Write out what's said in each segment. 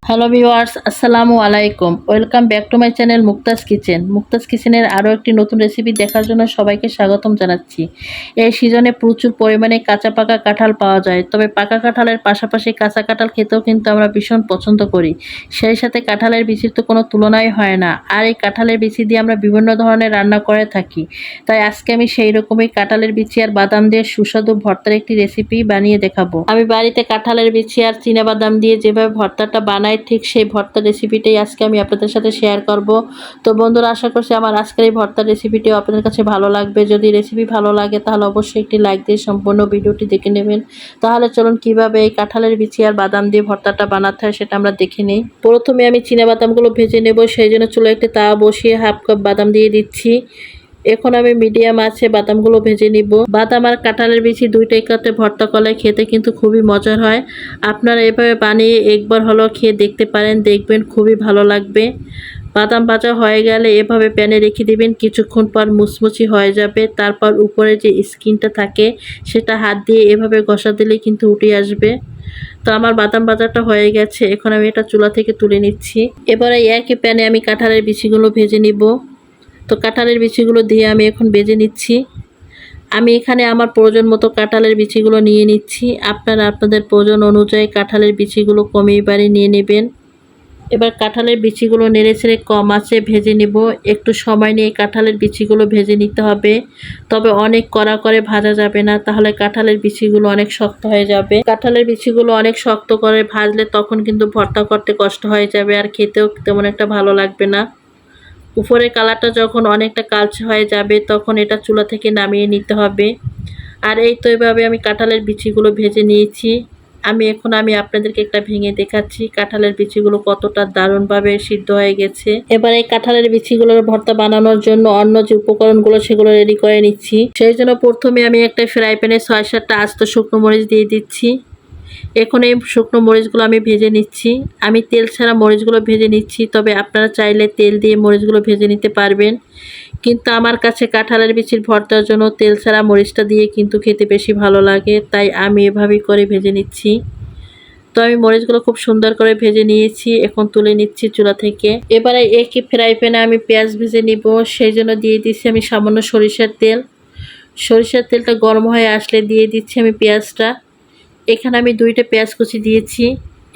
Hello viewers, আসসালামু আলাইকুম। Welcome back to my channel Muktaz kitchen. Muktaz কিচেনের আরও একটি নতুন রেসিপি দেখার জন্য সবাইকে স্বাগতম জানাচ্ছি। এই সিজনে প্রচুর পরিমাণে কাঁচা পাকা কাঁঠাল পাওয়া যায়, তবে পাকা কাঁঠালের পাশাপাশি কাঁচা কাঁঠাল খেতেও কিন্তু আমরা ভীষণ পছন্দ করি। সেই সাথে কাঁঠালের বিচির তো কোনো তুলনাই হয় না, আর এই কাঁঠালের বিচি দিয়ে আমরা বিভিন্ন ধরনের রান্না করে থাকি। তাই আজকে আমি সেই রকমই কাঁঠালের বিচি আর বাদাম দিয়ে সুস্বাদু ভর্তার একটি রেসিপি বানিয়ে দেখাবো। আমি বাড়িতে কাঁঠালের বিচি আর চীনাবাদাম দিয়ে যেভাবে ভর্তাটা বানাই, ঠিক সেই ভর্তা রেসিপিটাই আজকে আমি আপনাদের সাথে শেয়ার করব। তো বন্ধুরা, আশা করছি আমার আজকের এই ভর্তা রেসিপিটিও আপনাদের কাছে ভালো লাগবে। যদি রেসিপি ভালো লাগে তাহলে অবশ্যই একটি লাইক দিয়ে সম্পূর্ণ ভিডিওটি দেখে নেবেন। তাহলে চলুন কিভাবে এই কাঁঠালের বিচি আর বাদাম দিয়ে ভর্তাটা বানাতে হয় সেটা আমরা দেখে নিই। প্রথমে আমি চীনাবাদামগুলো ভেজে নেব, সেই জন্য চুলায় একটি তাওয়া বসিয়ে হাফ কাপ বাদাম দিয়ে দিচ্ছি। এখন আমি মিডিয়াম আছে বাদামগুলো ভেজে নিব। বাদাম আর কাঁঠালের বিচি দুইটাই কাতে ভর্তা করলে খেতে কিন্তু খুবই মজার হয়। আপনারা এভাবে বানিয়ে একবার হলেও খেয়ে দেখতে পারেন, দেখবেন খুবই ভালো লাগবে। বাদাম ভাজা হয়ে গেলে এভাবে প্যানে রেখে দিবেন, কিছুক্ষণ পর মুচমুচি হয়ে যাবে। তারপর উপরে যে স্কিনটা থাকে সেটা হাত দিয়ে এভাবে ঘষা দিলে কিন্তু উঠে আসবে। তো আমার বাদাম ভাজাটা হয়ে গেছে, এখন আমি এটা চুলা থেকে তুলে নিচ্ছি। এবারে একই প্যানে আমি কাঁঠালের বিচিগুলো ভেজে নিব। তো কাঁঠালের বিচিগুলো দিয়ে আমি এখন ভেজে নিচ্ছি। আমি এখানে আমার প্রয়োজন মতো কাঁঠালের বিচিগুলো নিয়ে নিচ্ছি। আপনারা আপনাদের প্রয়োজন অনুযায়ী কাঁঠালের বিচিগুলো কমিয়ে বাড়িয়ে নিয়ে নেবেন। এবার কাঁঠালের বিচিগুলো নেড়ে ছেড়ে কম আঁচে ভেজে নেব। একটু সময় নিয়ে কাঁঠালের বিচিগুলো ভেজে নিতে হবে, তবে অনেক কড়া করে ভাজা যাবে না, তাহলে কাঁঠালের বিচিগুলো অনেক শক্ত হয়ে যাবে। কাঁঠালের বিচিগুলো অনেক শক্ত করে ভাজলে তখন কিন্তু ভর্তা করতে কষ্ট হয়ে যাবে, আর খেতেও তেমন একটা ভালো লাগবে না। উপরের কালারটা যখন অনেকটা কালচে হয়ে যাবে তখন এটা চুলা থেকে নামিয়ে নিতে হবে। আর এই তো এভাবে আমি কাঁঠালের বিচিগুলো ভেজে নিয়েছি। আমি আপনাদেরকে একটা ভেঙে দেখাচ্ছি কাঁঠালের বিচিগুলো কতটা দারুণভাবে সিদ্ধ হয়ে গেছে। এবার এই কাঁঠালের বিচিগুলোর ভর্তা বানানোর জন্য অন্য যে উপকরণগুলো সেগুলো রেডি করে নিচ্ছি। সেই জন্য প্রথমে আমি একটা ফ্রাই প্যানে 6-7টা আস্ত শুকনো মরিচ দিয়ে দিচ্ছি। এখন এই শুকনো মরিচগুলো আমি ভেজে নিচ্ছি। আমি তেল ছাড়া মরিচগুলো ভেজে নিচ্ছি, তবে আপনারা চাইলে তেল দিয়ে মরিচগুলো ভেজে নিতে পারবেন, কিন্তু আমার কাছে কাঁঠালের বিচির ভর্তার জন্য তেল ছাড়া মরিচটা দিয়ে কিন্তু খেতে বেশি ভালো লাগে, তাই আমি এভাবেই করে ভেজে নিচ্ছি। তো আমি মরিচগুলো খুব সুন্দর করে ভেজে নিয়েছি, এখন তুলে নিচ্ছি চুলা থেকে। এবারে একই ফ্রাই প্যানে আমি পেঁয়াজ ভেজে নিব, সেই জন্য দিয়ে দিচ্ছি আমি সামান্য সরিষার তেল। সরিষার তেলটা গরম হয়ে আসলে দিয়ে দিচ্ছি আমি পেঁয়াজটা। এখানে আমি 2টা পেঁয়াজ কুচি দিয়েছি।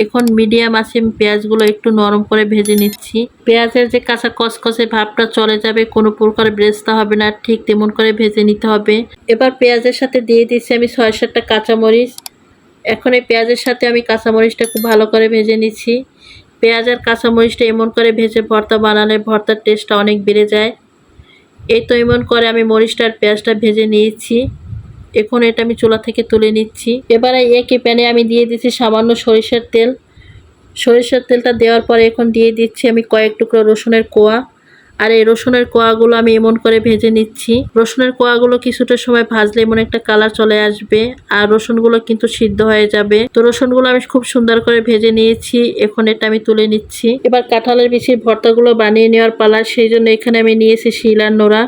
এখন মিডিয়াম আছে আমি পেঁয়াজগুলো একটু নরম করে ভেজে নিচ্ছি। পেঁয়াজের যে কাঁচা কষকষে ভাবটা চলে যাবে, কোনো প্রকার ব্রেস্তা হবে না, ঠিক তেমন করে ভেজে নিতে হবে। এবার পেঁয়াজের সাথে দিয়ে দিচ্ছি আমি 6-7টা কাঁচামরিচ। এখন এই পেঁয়াজের সাথে আমি কাঁচামরিচটা খুব ভালো করে ভেজে নিচ্ছি। পেঁয়াজ আর কাঁচামরিচটা এমন করে ভেজে ভর্তা বানালে ভর্তার টেস্টটা অনেক বেড়ে যায়। এই তো এমন করে আমি মরিচটা আর পেঁয়াজটা ভেজে নিয়েছি। এখন এটা আমি চুলা থেকে তুলে নিচ্ছি। এবারে একই প্যানে আমি দিয়ে দিচ্ছি সামান্য সরিষার তেল। সরিষার তেলটা দেওয়ার পরে এখন দিয়ে দিচ্ছি আমি কয়েক টুকরো রসুনের কোয়া। আর এই রসুনের কোয়াগুলো আমি এমন করে ভেজে নিচ্ছি। রসুনের কোয়াগুলো কিছুটা সময় ভাজলে এমন একটা কালার চলে আসবে, আর রসুনগুলো কিন্তু সিদ্ধ হয়ে যাবে। তো রসুনগুলো আমি খুব সুন্দর করে ভেজে নিয়েছি, এখন এটা আমি তুলে নিচ্ছি। এবার কাঁঠালের বিচির ভর্তাগুলো বানিয়ে নেওয়ার পালা, সেই জন্য এখানে আমি নিয়েছি শিল আর নোড়া।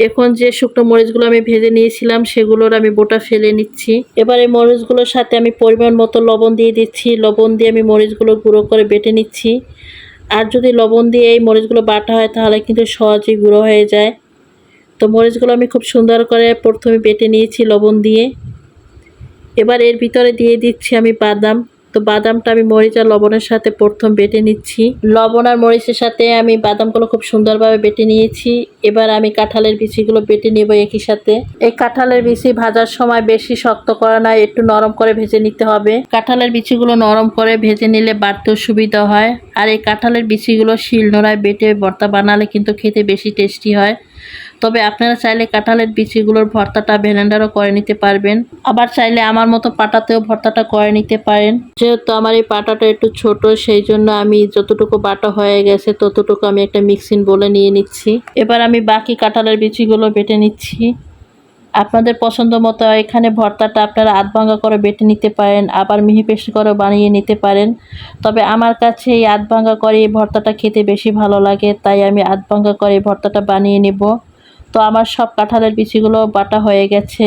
এখন যে শুকনো মরিচগুলো আমি ভেজে নিয়েছিলাম সেগুলোর আমি বোটা ফেলে নিচ্ছি। এবার এই মরিচগুলোর সাথে আমি পরিমাণ মতো লবণ দিয়ে দিচ্ছি। লবণ দিয়ে আমি মরিচগুলো গুঁড়ো করে বেটে নিচ্ছি। আর যদি লবণ দিয়ে এই মরিচগুলো বাটা হয় তাহলে কিন্তু সহজেই গুঁড়ো হয়ে যায়। তো মরিচগুলো আমি খুব সুন্দর করে প্রথমে বেটে নিয়েছি লবণ দিয়ে। এবার এর ভিতরে দিয়ে দিচ্ছি আমি বাদাম। তো বাদামটা আমি মরিচ আর লবণের সাথে প্রথম বেটে নিচ্ছি। লবণ আর মরিচের সাথে আমি বাদামগুলো খুব সুন্দরভাবে বেটে নিয়েছি। এবার আমি কাঁঠালের বিচিগুলো বেটে নেব একই সাথে। এই কাঁঠালের বিচি ভাজার সময় বেশি শক্ত করা না, একটু নরম করে ভেজে নিতে হবে। কাঁঠালের বিচিগুলো নরম করে ভেজে নিলে বাড়তেও সুবিধা হয়। আর এই কাঁঠালের বিচিগুলো শিলনোড়ায় বেটে ভর্তা বানালে কিন্তু খেতে বেশি টেস্টি হয়। তবে আপনারা চাইলে কাঁঠালের বিচিগুলোর ভর্তাটা ব্লেন্ডারও করে নিতে পারবেন, আবার চাইলে আমার মতো পাটাতেও ভর্তাটা করে নিতে পারেন। যেহেতু আমার এই পাটাটা একটু ছোট, সেই জন্য আমি যতটুকু বাটা হয়ে গেছে ততটুকু আমি একটা মিক্সিং বোলে নিয়ে নিচ্ছি। এবার আমি বাকি কাঁঠালের বিচিগুলো বেটে নিচ্ছি। আপনাদের পছন্দ মতো এখানে ভর্তাটা আপনারা আধভাঙা করে বেটে নিতে পারেন, আবার মিহি পেস্ট করে বানিয়ে নিতে পারেন। তবে আমার কাছে এই আধভাঙা করে এই ভর্তাটা খেতে বেশি ভালো লাগে, তাই আমি আধভাঙা করে এই ভর্তাটা বানিয়ে নেব। তো আমার সব কাঁঠালের বিচিগুলো বাটা হয়ে গেছে।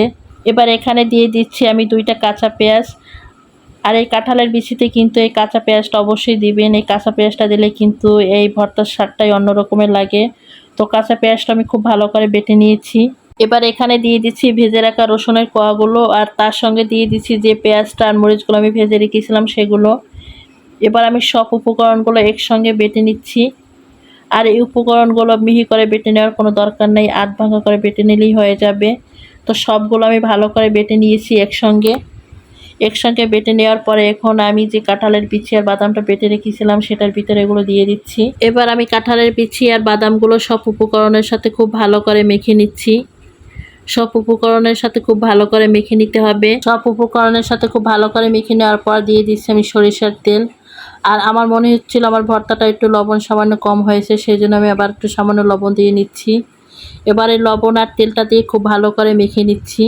এবার এখানে দিয়ে দিচ্ছি আমি 2টা কাঁচা পেঁয়াজ। আর এই কাঁঠালের বিচিতে কিন্তু এই কাঁচা পেঁয়াজটা অবশ্যই দিবেন। এই কাঁচা পেঁয়াজটা দিলে কিন্তু এই ভর্তার স্বাদটাই অন্য রকমের লাগে। তো কাঁচা পেঁয়াজটা আমি খুব ভালো করে বেটে নিয়েছি। এবার এখানে দিয়ে দিচ্ছি ভেজে রাখা রসুনের কোয়াগুলো, আর তার সঙ্গে দিয়ে দিচ্ছি যে পেঁয়াজটা আর মরিচগুলো আমি ভেজে রেখেছিলাম সেগুলো। এবার আমি সব উপকরণগুলো একসঙ্গে বেটে নিচ্ছি। আর এই উপকরণগুলো মিহি করে বেটে নেওয়ার কোনো দরকার নেই, আধ ভাঙা করে বেটে নিলেই হয়ে যাবে। তো সবগুলো আমি ভালো করে বেটে নিয়েছি একসঙ্গে বেটে নেওয়ার পরে এখন আমি যে কাঁঠালের বিচি আর বাদামটা বেটে রেখেছিলাম সেটার ভিতরে এগুলো দিয়ে দিচ্ছি। এবার আমি কাঁঠালের বিচি আর বাদামগুলো সব উপকরণের সাথে খুব ভালো করে মেখে নিচ্ছি। সব উপকরণের সাথে খুব ভালো করে মেখে নিতে হবে। সব উপকরণের সাথে খুব ভালো করে মেখে নেওয়ার পর দিয়ে দিচ্ছি আমি সরিষার তেল। আর আমার মনে হচ্ছিল আমার ভর্তাটা একটু লবণ সামান্য কম হয়েছে, সেই জন্য আমি আবার একটু সামান্য লবণ দিয়ে নিচ্ছি। এবারে লবণ আর তেলটা দিয়ে খুব ভালো করে মেখে নিচ্ছি।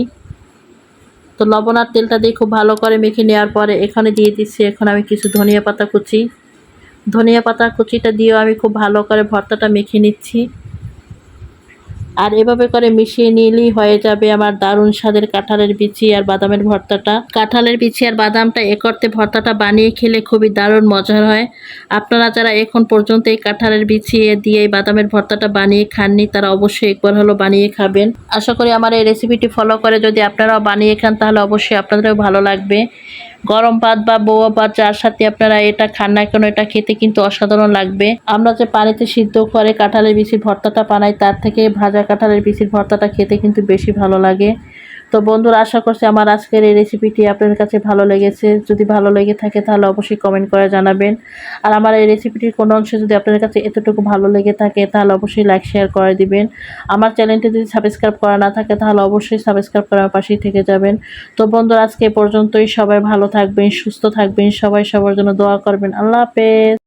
তো লবণ আর তেলটা দিয়ে খুব ভালো করে মেখে নেওয়ার পরে এখানে দিয়ে দিচ্ছি এখন আমি কিছু ধনিয়া পাতা কুচি। ধনিয়া পাতা কুচিটা দিয়েও আমি খুব ভালো করে ভর্তাটা মেখে নিচ্ছি। আর এভাবে করে মিশিয়ে নিলেই হয়ে যাবে আমার দারুণ স্বাদের কাঁঠালের বিচি আর বাদামের ভর্তাটা। কাঁঠালের বিচি আর বাদামটা একত্রে ভর্তাটা বানিয়ে খেলে খুবই দারুণ মজার হয়। আপনারা যারা এখন পর্যন্ত এই কাঁঠালের বিচি দিয়ে এই বাদামের ভর্তাটা বানিয়ে খাননি তারা অবশ্যই একবার হলো বানিয়ে খাবেন। আশা করি আমার এই রেসিপিটি ফলো করে যদি আপনারাও বানিয়ে খান তাহলে অবশ্যই আপনাদেরও ভালো লাগবে। গরম ভাত বা বউয়া ভাত যার সাথে আপনারা এটা খান না কেন এটা খেতে কিন্তু অসাধারণ লাগবে। আমরা যে পানিতে সিদ্ধ করে কাঁঠালের বিচির ভর্তাটা বানাই তার থেকে ভাজা কাঁঠালের বিচির ভর্তাটা খেতে কিন্তু বেশি ভালো লাগে। তো বন্ধুরা, আশা করছি আমার আজকের এই রেসিপিটি আপনাদের কাছে ভালো লেগেছে। যদি ভালো লেগে থাকে তাহলে অবশ্যই কমেন্ট করে জানাবেন। আর আমার এই রেসিপিটির কোনো অংশ যদি আপনাদের কাছে এতটুকু ভালো লেগে থাকে তাহলে অবশ্যই লাইক শেয়ার করে দিবেন। আমার চ্যানেলটি যদি সাবস্ক্রাইব করা না থাকে তাহলে অবশ্যই সাবস্ক্রাইব করার পাশেই থেকে যাবেন। তো বন্ধুরা, আজকে এ পর্যন্তই। সবাই ভালো থাকবেন, সুস্থ থাকবেন, সবাই সবার জন্য দোয়া করবেন। আল্লাহ হাফেজ।